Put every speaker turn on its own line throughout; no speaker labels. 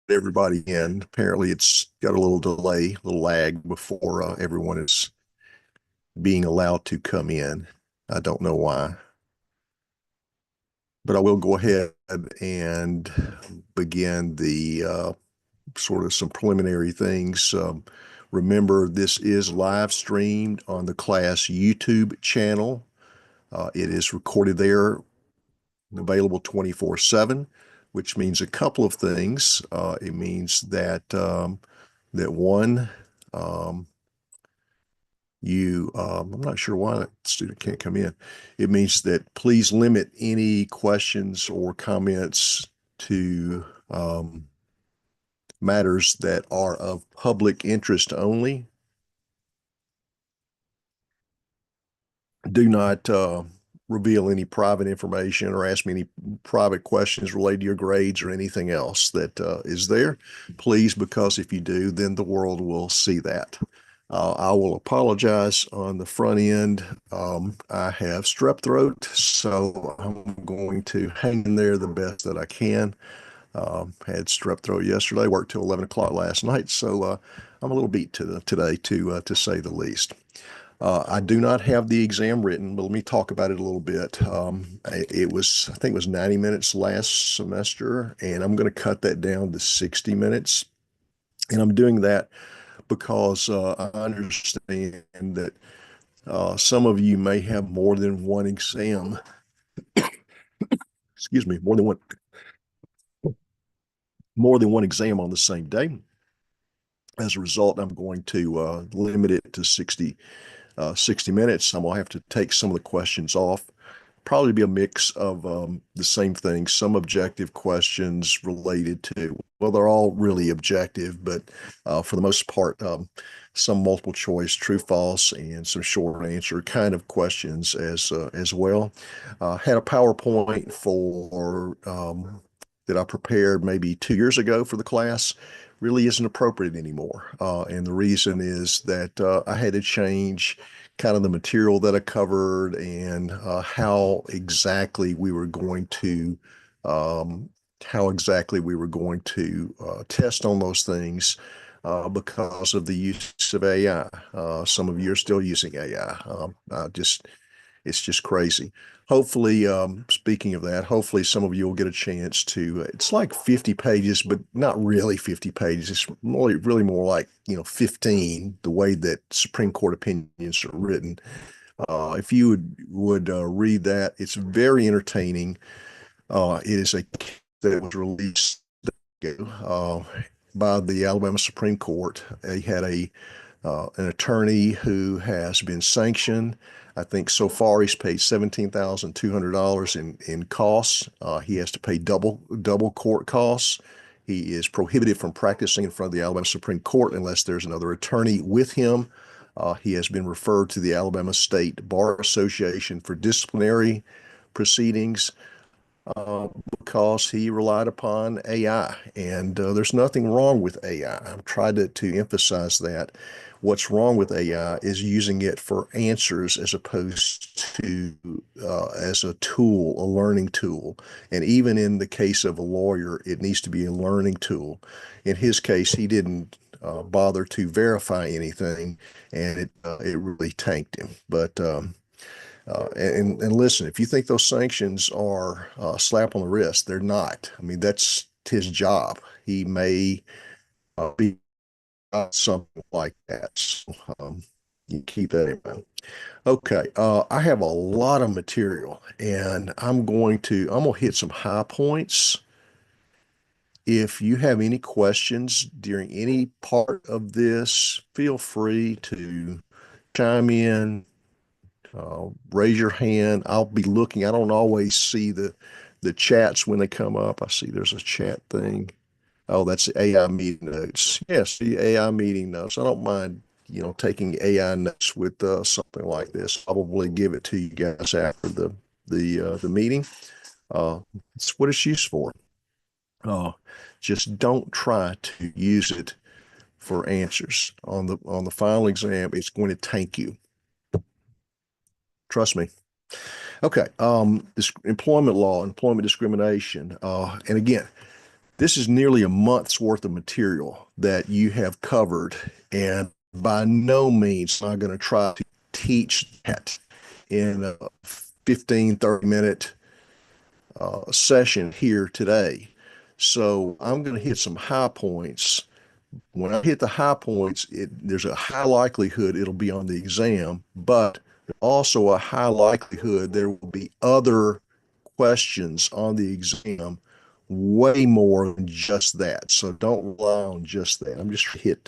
everybody in. Apparently, it's got a little delay, a little lag before everyone is being allowed to come in. I don't know why, but I will go ahead and begin the sort of some preliminary things. Remember, this is live streamed on the class YouTube channel. It is recorded there, available 24/7, which means a couple of things. It means that one, um, I'm not sure why that student can't come in. It means that please limit any questions or comments to matters that are of public interest only. Do not reveal any private information or ask me any private questions related to your grades or anything else that is there. Please, because if you do, then the world will see that. I will apologize on the front end. I have strep throat, so I'm going to hang in there the best that I can. Had strep throat yesterday, worked till 11 o'clock last night, so I'm a little beat today, to say the least. I do not have the exam written, but let me talk about it a little bit. I think it was 90 minutes last semester, and I'm going to cut that down to 60 minutes. And I'm doing that because I understand that some of you may have more than one exam, excuse me, more than one exam on the same day. As a result, I'm going to limit it to 60 minutes. I'm going to have to take some of the questions off. Probably be a mix of the same thing, some objective questions related to, well, they're all really objective, but for the most part, some multiple choice, true, false, and some short answer kind of questions as well. Had a PowerPoint for that I prepared maybe 2 years ago for the class. Really isn't appropriate anymore. And the reason is that I had to change kind of the material that I covered and um, how exactly we were going to test on those things because of the use of AI. Some of you are still using AI. It's just crazy. Hopefully, speaking of that, hopefully some of you will get a chance to. It's like 50 pages, but not really 50 pages. It's really more like 15. The way that Supreme Court opinions are written. If you would read that, it's very entertaining. It is a case that was released uh, by the Alabama Supreme Court. He had an attorney who has been sanctioned. I think so far he's paid $17,200 in costs. He has to pay double court costs. He is prohibited from practicing in front of the Alabama Supreme Court unless there's another attorney with him. He has been referred to the Alabama State Bar Association for disciplinary proceedings because he relied upon AI. And there's nothing wrong with AI. I've tried to emphasize that. What's wrong with AI is using it for answers as opposed to as a tool, a learning tool. And even in the case of a lawyer, it needs to be a learning tool. In his case, he didn't bother to verify anything, and it really tanked him. But and listen, if you think those sanctions are a slap on the wrist, they're not. I mean, that's his job. He may be something like that. So, you keep that in mind. Okay, I have a lot of material, and I'm gonna hit some high points. If you have any questions during any part of this, feel free to chime in, raise your hand. I'll be looking. I don't always see the chats when they come up. I see there's a chat thing. Oh, that's the AI meeting notes. Yes, the AI meeting notes. I don't mind, taking AI notes with something like this. Probably give it to you guys after the meeting. It's what it's used for. Uh, just don't try to use it for answers on the final exam. It's going to tank you. Trust me. Okay. This employment law, employment discrimination. And again, This is nearly a month's worth of material that you have covered, and by no means am I going to try to teach that in a 15, 30-minute session here today. So I'm going to hit some high points. When I hit the high points, there's a high likelihood it'll be on the exam, but also a high likelihood there will be other questions on the exam, way more than just that. So don't rely on just that. I'm just hit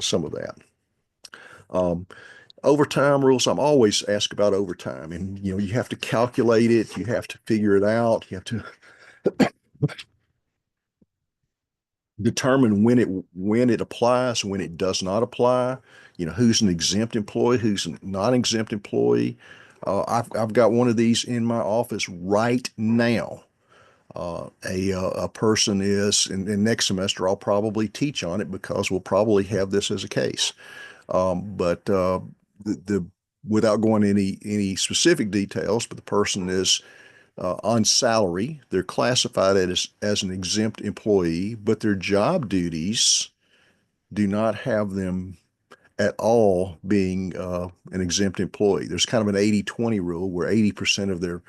some of that. Um, Overtime rules, I'm always asked about overtime, and you have to calculate it, you have to figure it out, you have to determine when it applies, when it does not apply. Who's an exempt employee, who's a non-exempt employee. I've got one of these in my office right now. A person is, and next semester I'll probably teach on it because we'll probably have this as a case. But the without going into any specific details, but the person is on salary. They're classified as an exempt employee, but their job duties do not have them at all being an exempt employee. There's kind of an 80-20 rule where 80% of their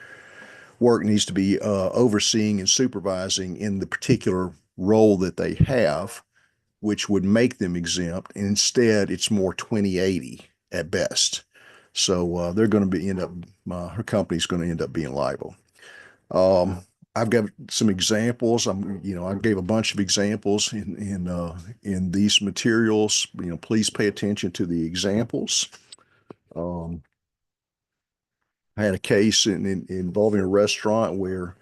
work needs to be overseeing and supervising in the particular role that they have, which would make them exempt. And instead, it's more 20-80 at best. So they're going to be end up, her company's going to end up being liable. Um, I've got some examples. I gave a bunch of examples in these materials. Please pay attention to the examples. Um, I had a case involving a restaurant where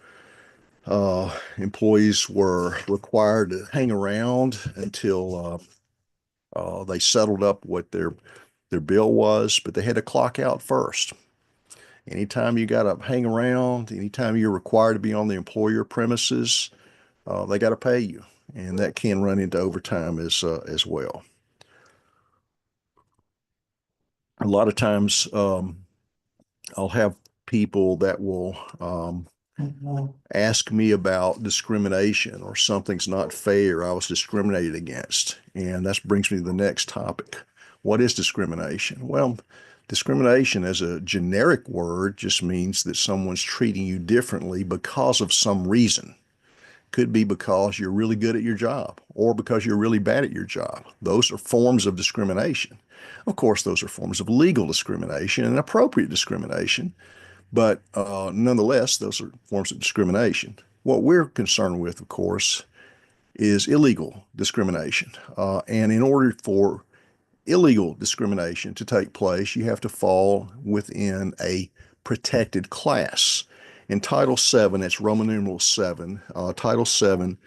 employees were required to hang around until they settled up what their bill was, but they had to clock out first. Anytime you got to hang around, anytime you're required to be on the employer premises, they got to pay you, and that can run into overtime as well. A lot of times, I'll have people that will ask me about discrimination or something's not fair. I was discriminated against, and that brings me to the next topic. What is discrimination? Well, discrimination as a generic word just means that someone's treating you differently because of some reason. Could be because you're really good at your job or because you're really bad at your job. Those are forms of discrimination. Of course, those are forms of legal discrimination and appropriate discrimination, but nonetheless, those are forms of discrimination. What we're concerned with, of course, is illegal discrimination. And in order for illegal discrimination to take place, you have to fall within a protected class. In Title VII, that's Roman numeral 7, Title VII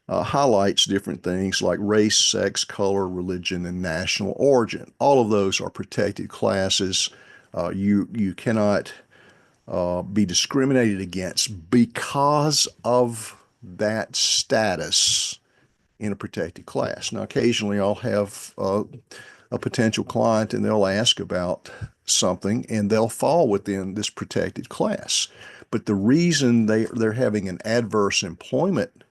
highlights different things like race, sex, color, religion, and national origin. All of those are protected classes. You cannot be discriminated against because of that status in a protected class. Now, occasionally I'll have a potential client and they'll ask about something and they'll fall within this protected class. But the reason they're having an adverse employment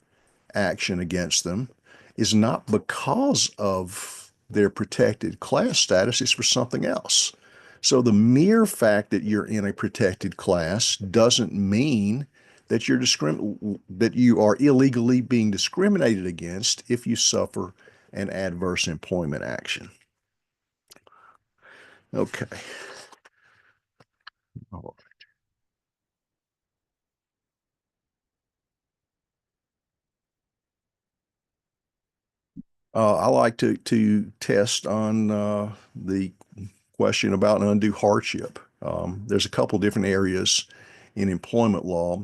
action against them is not because of their protected class status, it's for something else. So the mere fact that you're in a protected class doesn't mean that that you are illegally being discriminated against if you suffer an adverse employment action. Okay. I like to test on the question about an undue hardship. There's a couple different areas in employment law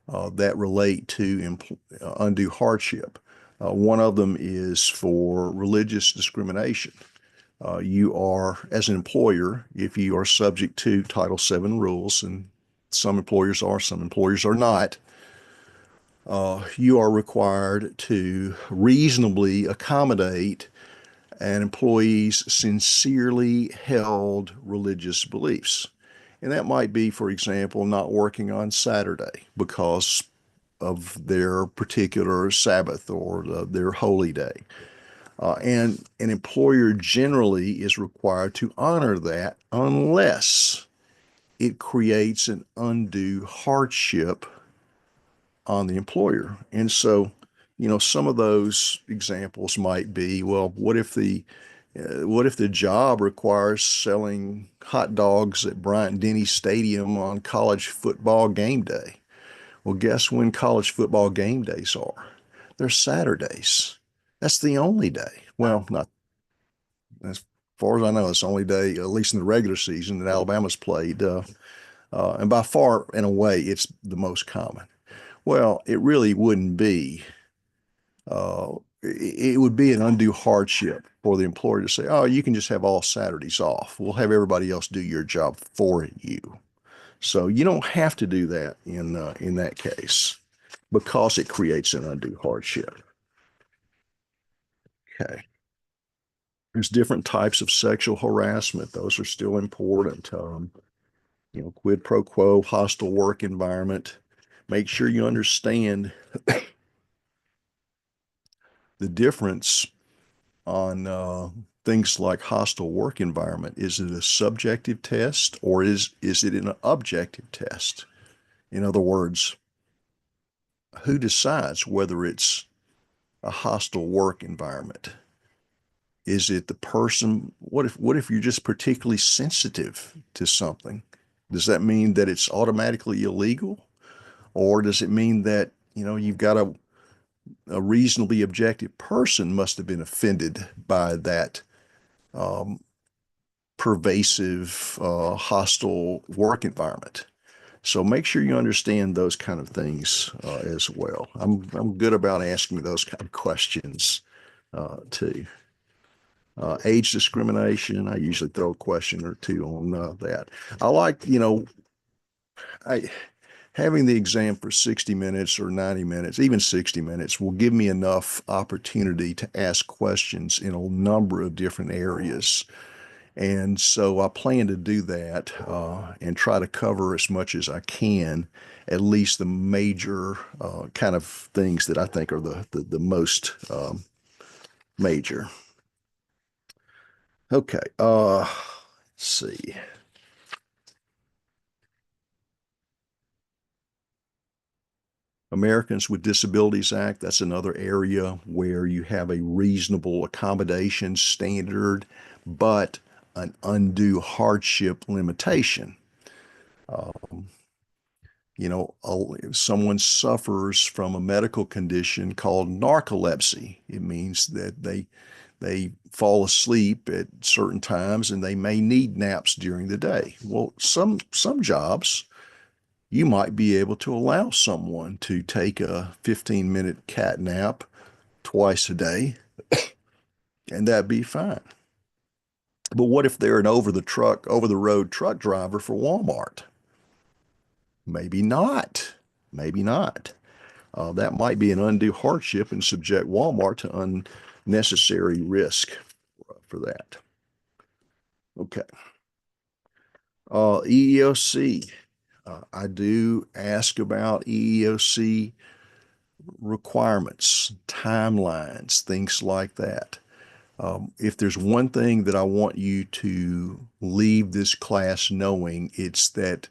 that relate to undue hardship. One of them is for religious discrimination. You are, as an employer, if you are subject to Title VII rules, and some employers are, some employers are not, you are required to reasonably accommodate an employee's sincerely held religious beliefs. And that might be, for example, not working on Saturday because of their particular Sabbath or their holy day. And an employer generally is required to honor that unless it creates an undue hardship on the employer. And so, some of those examples might be, well, what if the job requires selling hot dogs at Bryant-Denny Stadium on college football game day? Well, guess when college football game days are? They're Saturdays. That's the only day. Well, not as far as I know, it's the only day, at least in the regular season, that Alabama's played. And by far and away, it's the most common. Well, it really wouldn't be. It would be an undue hardship for the employer to say, "Oh, you can just have all Saturdays off. We'll have everybody else do your job for you." So you don't have to do that in that case because it creates an undue hardship. Okay. There's different types of sexual harassment. Those are still important. Quid pro quo, hostile work environment. Make sure you understand the difference on things like hostile work environment. Is it a subjective test or is it an objective test? In other words, who decides whether it's a hostile work environment? Is it the person? What if you're just particularly sensitive to something? Does that mean that it's automatically illegal? Or does it mean that, you've got a reasonably objective person must have been offended by that um, pervasive, hostile work environment? So make sure you understand those kind of things as well. I'm good about asking those kind of questions too. Age discrimination, I usually throw a question or two on that. I like, I having the exam for 60 minutes or 90 minutes, even 60 minutes, will give me enough opportunity to ask questions in a number of different areas. And so I plan to do that and try to cover as much as I can, at least the major kind of things that I think are the most major. Okay. Let's see. Americans with Disabilities Act, that's another area where you have a reasonable accommodation standard, but an undue hardship limitation. Um, if someone suffers from a medical condition called narcolepsy, it means that they fall asleep at certain times and they may need naps during the day. Well, some jobs you might be able to allow someone to take a 15-minute cat nap twice a day, and that'd be fine. But what if they're an over the road truck driver for Walmart? Maybe not. Maybe not. That might be an undue hardship and subject Walmart to unnecessary risk for that. Okay. EEOC. I do ask about EEOC requirements, timelines, things like that. If there's one thing that I want you to leave this class knowing, it's that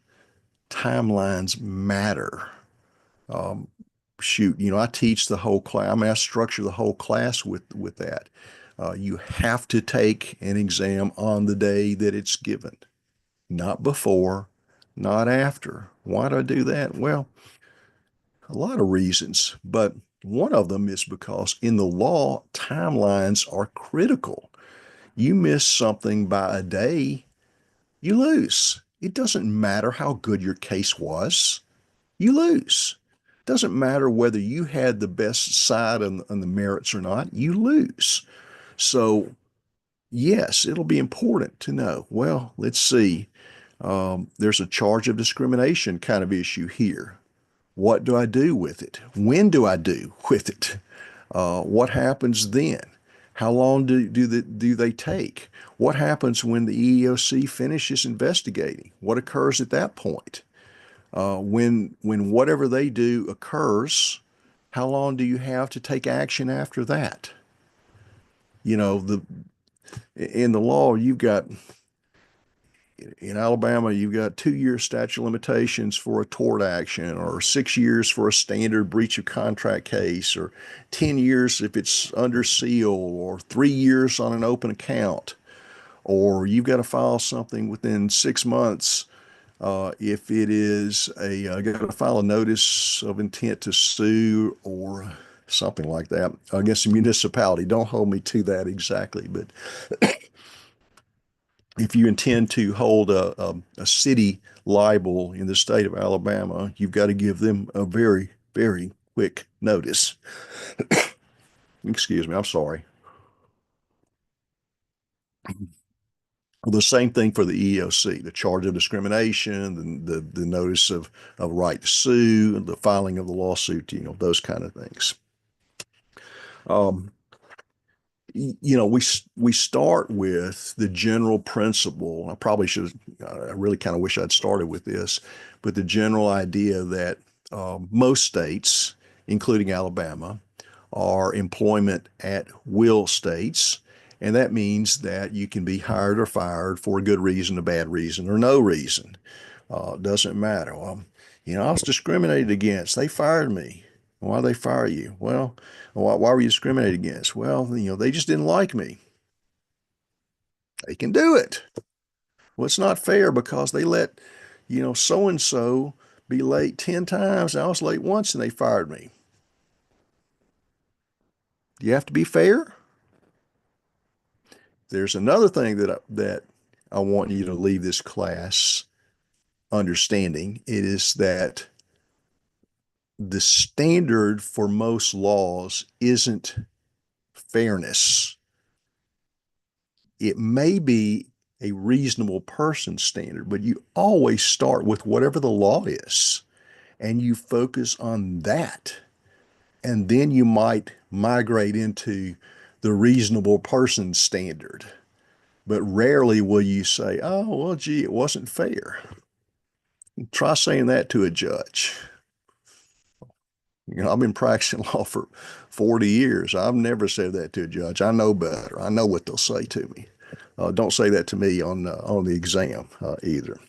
timelines matter. Um, Shoot, I teach the whole class. I mean, I structure the whole class with that. You have to take an exam on the day that it's given, not before, not after. Why do I do that? Well, a lot of reasons, but one of them is because in the law, timelines are critical. You miss something by a day, you lose. It doesn't matter how good your case was, you lose. It doesn't matter whether you had the best side on the merits or not, you lose. So, yes, it'll be important to know. Well, let's see. There's a charge of discrimination kind of issue here. What do I do with it? When do I do with it? What happens then? How long do they take? What happens when the EEOC finishes investigating? What occurs at that point? When whatever they do occurs, how long do you have to take action after that? You know, the in the law, you've got in Alabama, you've got 2 year statute of limitations for a tort action, or 6 years for a standard breach of contract case, or 10 years if it's under seal, or 3 years on an open account, or you've got to file something within 6 months. If it is got to file a notice of intent to sue or something like that against a municipality. Don't hold me to that exactly, but if you intend to hold a city liable in the state of Alabama, you've got to give them a very, very quick notice. Excuse me, I'm sorry. The same thing for the EEOC, the charge of discrimination, the notice of right to sue, the filing of the lawsuit, those kind of things. Um, we start with the general principle. I probably should. I really kind of wish I'd started with this, but the general idea that most states, including Alabama, are employment at will states, and that means that you can be hired or fired for a good reason, a bad reason, or no reason. Doesn't matter. I was discriminated against. They fired me. Why did they fire you? Well, why were you discriminated against? Well, they just didn't like me. They can do it. Well, it's not fair because they let, so and so be late 10 times. I was late once and they fired me. You have to be fair. There's another thing that I want you to leave this class understanding. It is that the standard for most laws isn't fairness. It may be a reasonable person standard, but you always start with whatever the law is and you focus on that. And then you might migrate into the reasonable person standard. But rarely will you say, oh, well, gee, it wasn't fair. Try saying that to a judge. I've been practicing law for 40 years. I've never said that to a judge. I know better. I know what they'll say to me. Don't say that to me on the exam either.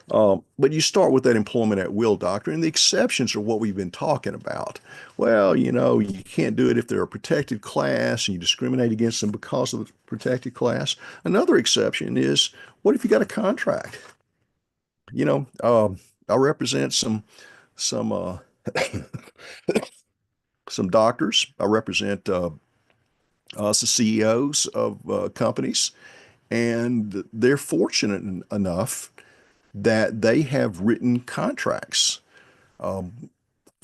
But you start with that employment at will doctrine. And the exceptions are what we've been talking about. Well, you can't do it if they're a protected class and you discriminate against them because of the protected class. Another exception is, what if you got a contract? I represent some some doctors. I represent us, the CEOs of companies, and they're fortunate enough that they have written contracts. Um,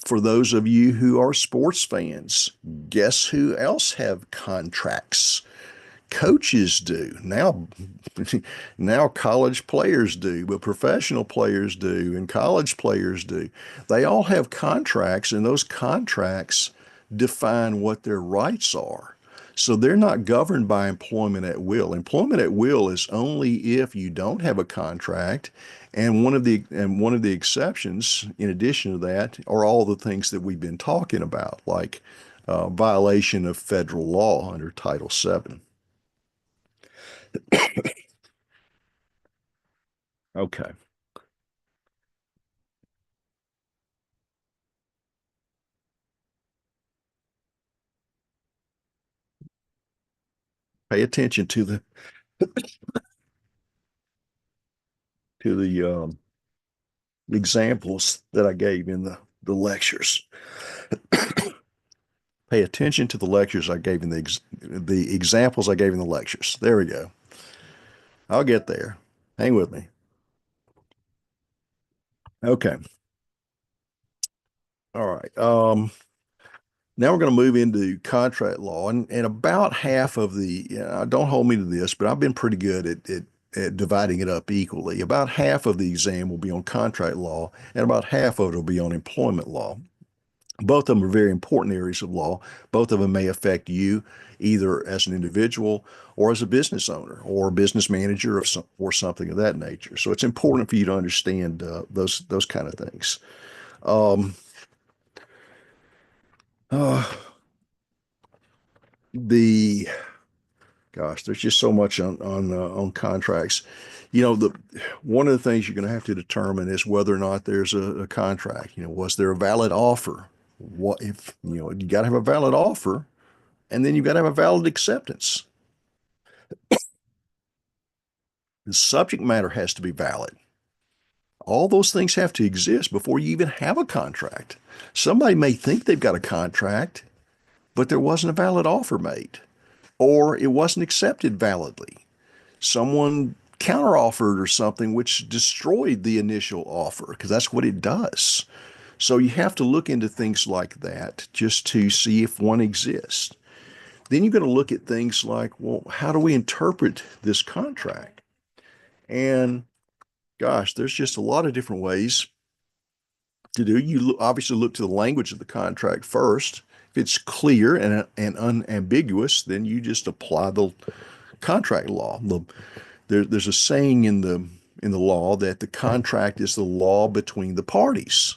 for those of you who are sports fans, guess who else have contracts? Coaches do now. Now college players do, but professional players do, and college players do. They all have contracts, and those contracts define what their rights are. So they're not governed by employment at will. Employment at will is only if you don't have a contract, and one of the exceptions, in addition to that, are all the things that we've been talking about, like violation of federal law under Title VII. Okay. Pay attention to the examples that I gave in the lectures. Pay attention to the lectures I gave in the examples I gave in the lectures. There we go. I'll get there. Hang with me. Okay. All right. Now we're going to move into contract law, and about half of don't hold me to this, but I've been pretty good at dividing it up equally. About half of the exam will be on contract law, and about half of it will be on employment law. Both of them are very important areas of law. Both of them may affect you either as an individual or as a business owner or a business manager or something of that nature. So it's important for you to understand those kind of things. Um, uh, the Gosh, there's just so much on contracts. The one of the things you're going to have to determine is whether or not there's a contract. Was there a valid offer? What if you got to have a valid offer, and then you got to have a valid acceptance. The subject matter has to be valid. All those things have to exist before you even have a contract. Somebody may think they've got a contract, but there wasn't a valid offer made, or it wasn't accepted validly. Someone counteroffered or something which destroyed the initial offer because that's what it does. So you have to look into things like that just to see if one exists. Then you're going to look at things like, well, how do we interpret this contract? And gosh, there's just a lot of different ways to do. Obviously look to the language of the contract first. If it's clear and unambiguous, then you just apply the contract law. There's a saying in the law that the contract is the law between the parties.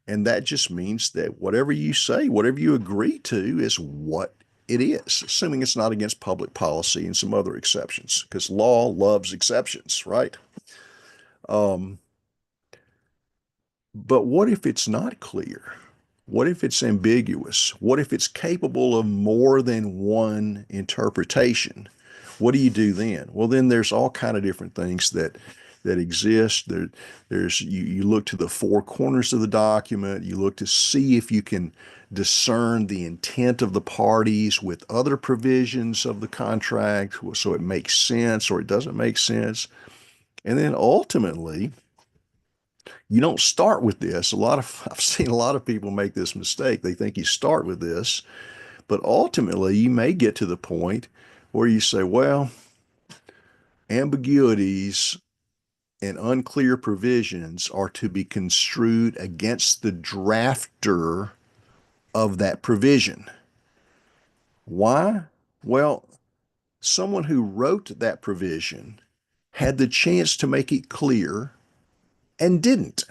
And that just means that whatever you say, whatever you agree to is what it is, assuming it's not against public policy and some other exceptions, because law loves exceptions, right? Um, but what if it's not clear? What if it's ambiguous? What if it's capable of more than one interpretation? What do you do then? Well, then there's all kind of different things that exist. You look to the four corners of the document. You look to see if you can discern the intent of the parties with other provisions of the contract, so it makes sense or it doesn't make sense. And then ultimately, you don't start with this. I've seen a lot of people make this mistake. They think you start with this, but ultimately you may get to the point where you say, well, ambiguities and unclear provisions are to be construed against the drafter of that provision. Why? Well, someone who wrote that provision had the chance to make it clear and didn't.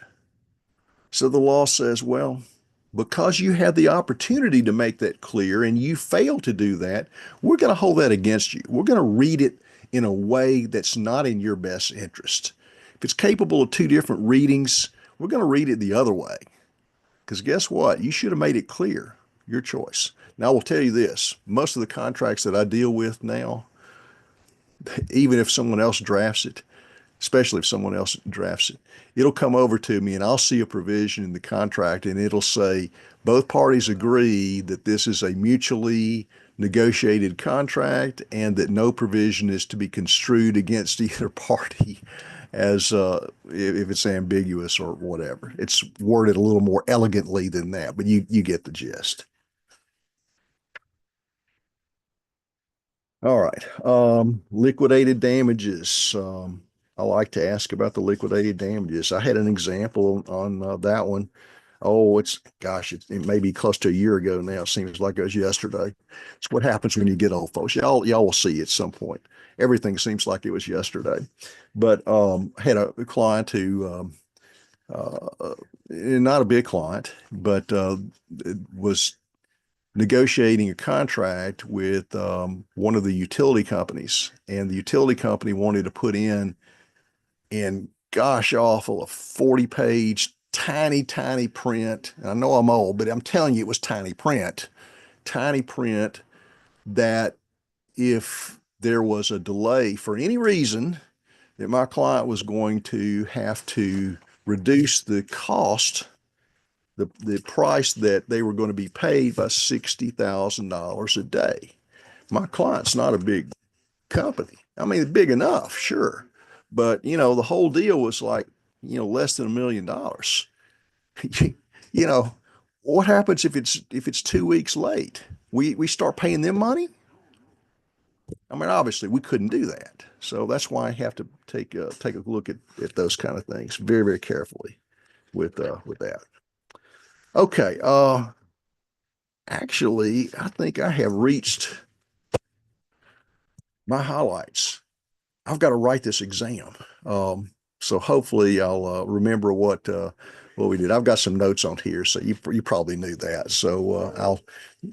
So the law says, well, because you had the opportunity to make that clear and you failed to do that, we're going to hold that against you. We're going to read it in a way that's not in your best interest. If it's capable of two different readings, we're going to read it the other way. Because guess what? You should have made it clear. Your choice. Now, I will tell you this, most of the contracts that I deal with now, even if someone else drafts it, especially if someone else drafts it, it'll come over to me and I'll see a provision in the contract and it'll say both parties agree that this is a mutually negotiated contract and that no provision is to be construed against either party as if it's ambiguous or whatever. It's worded a little more elegantly than that, but you get the gist. All right. Liquidated damages. I like to ask about the liquidated damages. I had an example on that one. Oh, gosh, it may be close to a year ago now. It seems like it was yesterday. It's what happens when you get old, folks. Y'all will see at some point. Everything seems like it was yesterday. But I had a client who, not a big client, but was negotiating a contract with one of the utility companies, and the utility company wanted to put in gosh awful a 40-page tiny print. And I know I'm old, but I'm telling you it was tiny print that if there was a delay for any reason, that my client was going to have to reduce the cost, the price that they were going to be paid by $60,000 a day. My client's not a big company. I mean, big enough, sure. But, the whole deal was like, less than $1 million. you know, what happens if it's 2 weeks late? We start paying them money? I mean, obviously we couldn't do that. So that's why I have to take a look at those kind of things very, very carefully with that. Okay. Actually, I think I have reached my highlights. I've got to write this exam. So hopefully I'll remember what we did. I've got some notes on here, so you probably knew that. So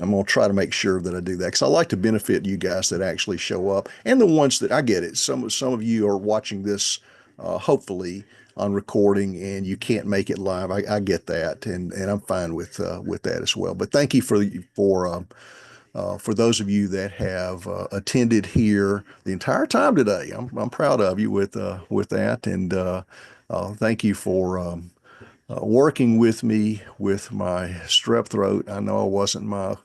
I'm gonna try to make sure that I do that because I like to benefit you guys that actually show up and the ones that I get it. Some of you are watching this hopefully on recording and you can't make it live. I get that, and I'm fine with that as well. But thank you for those of you that have attended here the entire time today. I'm proud of you with that, and thank you for working with me with my strep throat. I know I wasn't my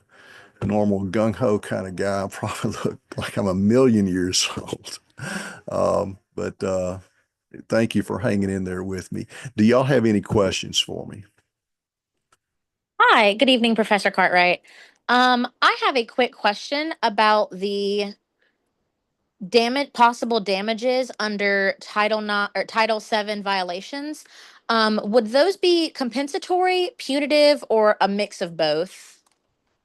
normal gung ho kind of guy. I probably look like I'm a million years old. But thank you for hanging in there with me. Do y'all have any questions for me?
Hi, good evening, Professor Cartwright. I have a quick question about the possible damages under Title Not or Title VII violations. Would those be compensatory, punitive, or a mix of both?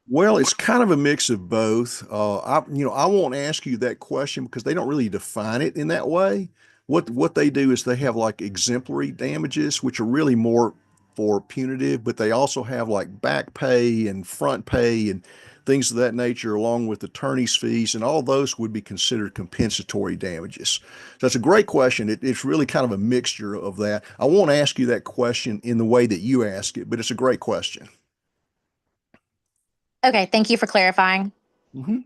Well, it's kind of a mix of both. I won't ask you that question because they don't really define it in that way. What they do is they have like exemplary damages, which are really more for punitive, but they also have like back pay and front pay and things of that nature, along with attorney's fees, and all those would be considered compensatory damages. So that's a great question. It's really kind of a mixture of that. I won't ask you that question in the way that you ask it, but it's a great question.
Okay, thank you for clarifying.
Mhm.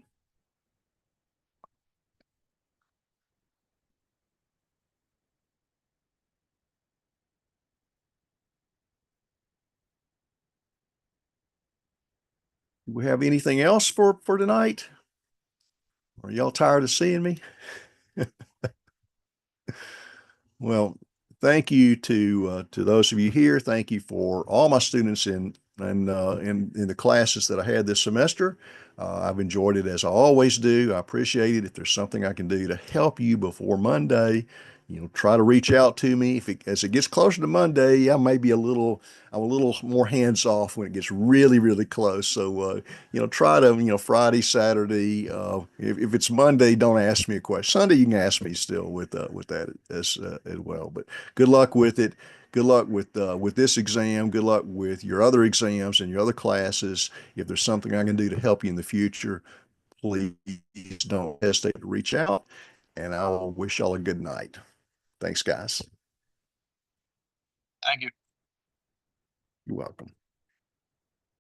We have anything else for tonight? Are y'all tired of seeing me? Well, thank you to those of you here. Thank you for all my students in the classes that I had this semester. I've enjoyed it as I always do. I appreciate it. If there's something I can do to help you before Monday, try to reach out to me. As it gets closer to Monday, I'm a little more hands off when it gets really, really close. So, try to, Friday, Saturday. If it's Monday, don't ask me a question. Sunday, you can ask me still with that as well. But good luck with it. Good luck with this exam. Good luck with your other exams and your other classes. If there's something I can do to help you in the future, please don't hesitate to reach out. And I'll wish y'all a good night. Thanks, guys.
Thank you.
You're welcome.